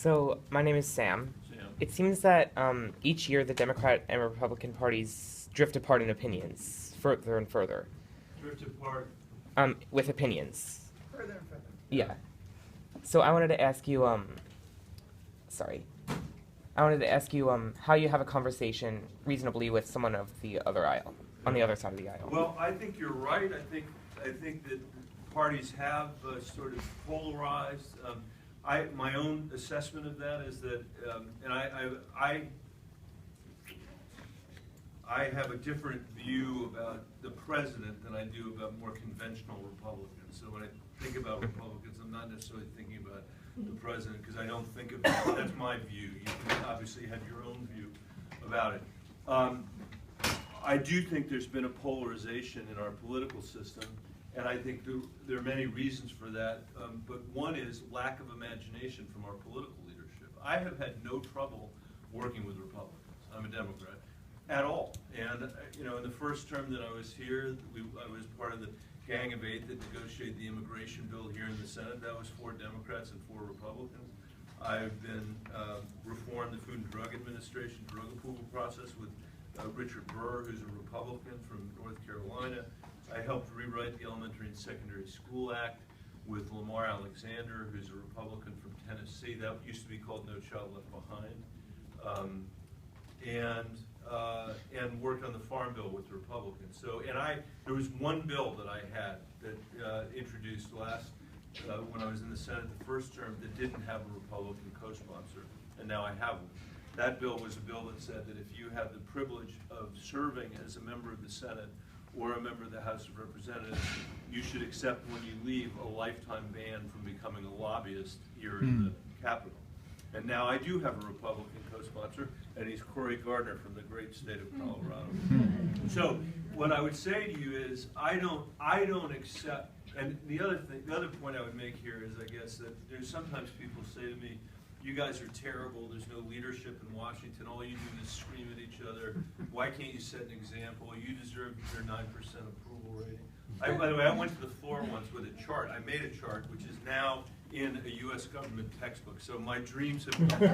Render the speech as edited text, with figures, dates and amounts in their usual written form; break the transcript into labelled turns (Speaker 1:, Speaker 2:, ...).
Speaker 1: So, my name is Sam.
Speaker 2: Sam.
Speaker 1: It seems that each year the Democrat and Republican parties drift apart in opinions, further and further.
Speaker 2: Drift apart.
Speaker 1: With opinions.
Speaker 3: Further and further.
Speaker 1: Yeah. So I wanted to ask you, how you have a conversation reasonably with someone of the other aisle, on the other side of the aisle.
Speaker 2: Well, I think you're right. I think that parties have sort of polarized. My own assessment of that is that, and I have a different view about the president than I do about more conventional Republicans. So when I think about Republicans, I'm not necessarily thinking about the president, because I don't think about, that's my view. You can obviously have your own view about it. I do think there's been a polarization in our political system, and I think there are many reasons for that, but one is lack of imagination from our political leadership. I have had no trouble working with Republicans. I'm a Democrat. At all. And in the first term that I was here, I was part of the Gang of Eight that negotiated the immigration bill here in the Senate. That was 4 Democrats and 4 Republicans. I've been reformed the Food and Drug Administration drug approval process with Richard Burr, who's a Republican from North Carolina. I helped rewrite the Elementary and Secondary School Act with Lamar Alexander, who's a Republican from Tennessee. That used to be called No Child Left Behind. And worked on the Farm Bill with the Republicans. So, there was one bill that I had that introduced when I was in the Senate the first term that didn't have a Republican co-sponsor, and now I have one. That bill was a bill that said that if you have the privilege of serving as a member of the Senate or a member of the House of Representatives, you should accept when you leave a lifetime ban from becoming a lobbyist here in the Capitol. And now I do have a Republican co-sponsor, and he's Cory Gardner from the great state of Colorado. So what I would say to you is I don't accept. And the other point I would make here is, I guess, that there's sometimes people say to me, "You guys are terrible. There's no leadership in Washington. All you do is scream at each other. Why can't you set an example? You deserve your 9% approval rating." By the way, I went to the floor once with a chart. I made a chart which is now in a U.S. government textbook. So my dreams have come true.